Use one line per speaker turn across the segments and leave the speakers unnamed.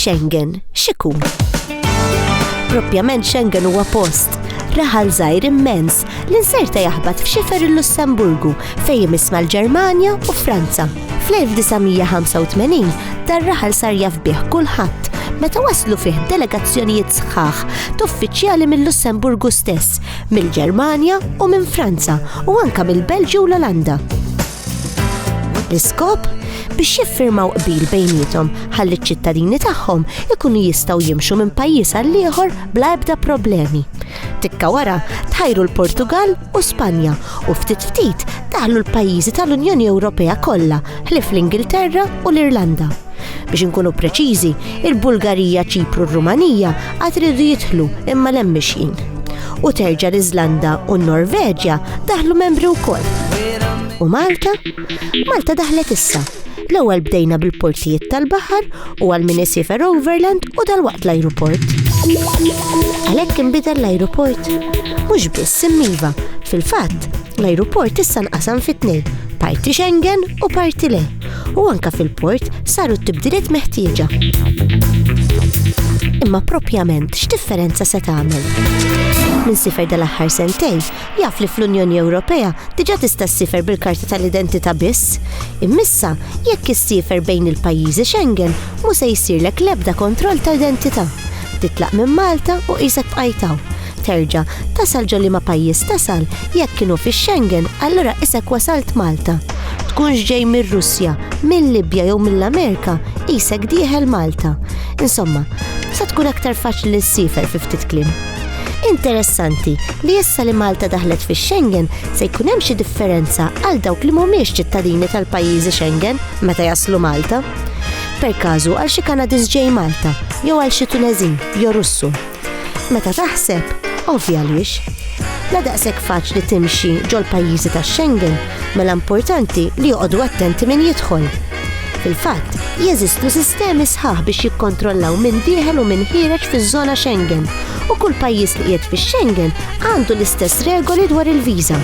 Schengen x'ikun? Proprjament Schengen huwa post raħal żgħir immens li nserta jaħbad f'xifer il-Lussemburgu fejn jmisma l-Ġermanja u Franza. Fl-1985 dar raħal sar jaf bih kulħadd meta waslu fih delegazzjonijiet sħaħ ta' uffiċjali mill-Lussemburgu stess, mill-Ġermanja u minn Franza u anke mill-Belġju u l-Olanda. L-iskop biex jiffirmaw qbil bejniethom ħalli ċ-ċittadini tagħhom ikunu jistgħu jimxu minn pajjiż għal ieħor bla ebda problemi. Tikka wara tħajru l-Portugal u Spanja u ftit daħlu l-pajjiżi tal-Unjoni Ewropea kollha ħlief l-Ingilterra u l-Irlanda. Biex inkunu preċiżi, il-Bulgarija, Ċipru u r-Rumanija għad iridu jidħlu imma l'hemm mixjin. U terġa' l-Iżlanda u n-Norveġja daħlu membri wkoll. U Malta? Malta daħlet issa. L-ewwel bdejna bil-portijiet tal-baħar u għal min isifer overland u dalwaqt l-ajruport. Għalhekk inbidel l-ajruport. Mhux biss immiva, fil-fatt l-ajruport issa nqasam fit-tnejn, parti Schengen u parti le. U anke fil-port saru t-tibdiliet meħtieġa. Imma proprjament x'differenza se tagħmel? Min sifer dal-aħħar sentejn jaf li fl-Unjoni Ewropea diġà tista' ssifer bil-karta tal-identità biss. Immissa jekk issifer bejn il-pajjiżi Schengen mhu se jsirlek l-ebda kontroll ta' identità. Titlaq minn Malta u qisek bqajtaw. Terġa' tasal ġolli ma' pajjiż tasal jekk kienu fix-Schengen allura qisek wasalt Malta. Tkunx ġej mir-Russja, mill-Libja jew mill-Amerika, qisek dieħel Malta. Insomma, sa tkun aktar faċli ssifer fi ftit kliem. Interessanti li issa li Malta daħlet fix-Schengen se jkun hemm xi differenza għal dawk li mhumiex ċittadini tal-pajjiżi Schengen meta jaslu Malta. Per każu għal xi Kanadiż ġej Malta jew għal xi Tuneżin jew Russu. Meta taħseb, ovvja għaliex. La daqshekk faċli timxi ġol pajjiżi tax-Schengen, mela importanti li joqogħdu attenti min jidħol. Fil-fatt, jeżistu sistemi sħaħ biex jikkontrollaw min dieħel u min ħireġ fiż-żona Schengen u kull pajjiż li qiegħed fix-Schengen għandu l-istess regoli dwar il-viża.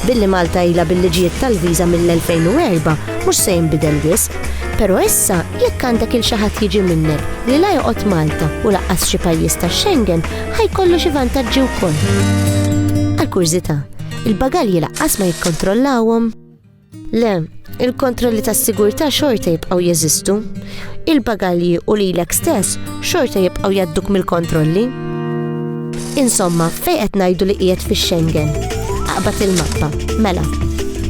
Billi Malta ilha bil-liġijiet tal-viża mill-2004 mhux se jinbidel wisq, però issa jekk għandek il xi ħadd jiġi minnek li la joqgħod Malta u laqqas xi pajjiż tax-Schengen ħajkollu xi vantaġġi wkoll. Għal-kurżità, il-bagalji laqqas ma jikkontrollawhom? Le, il-kontrolli tas-sigurtà xorta jibqgħu jeżistu. Il-bagalji u lilek stess xorta jibqgħu jadduk mill-kontrolli. Insomma, fejn qed ngħidu li qiegħed fix-Schengen. Aqbad il-mappa, mela.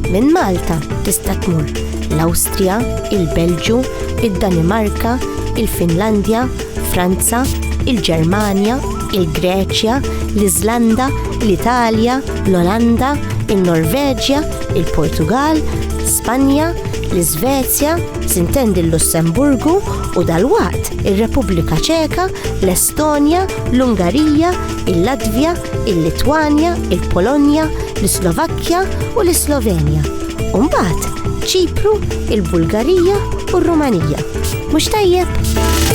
Minn Malta tista' tmur l-Awstrija, il-Belġju, id-Danimarka, il-Finlandja, Franza, il-Ġermanja, il-Greċja, l-Iżlanda, l-Italja, l-Olanda, il-Norveġja, il-Portugal, Spanja, l-Iżvezja, s'intendi l-Lussemburgu u dalwaqt ir-Repubblika Ċeka, l-Estonja, l-Ungarija, il-Latvja, il-Litwanja, il-Polonja, l-Slovakkja u l-Slovenja. U mbagħad Ċipru, il-Bulgarija u r-Rumanija. Mhux tajjeb?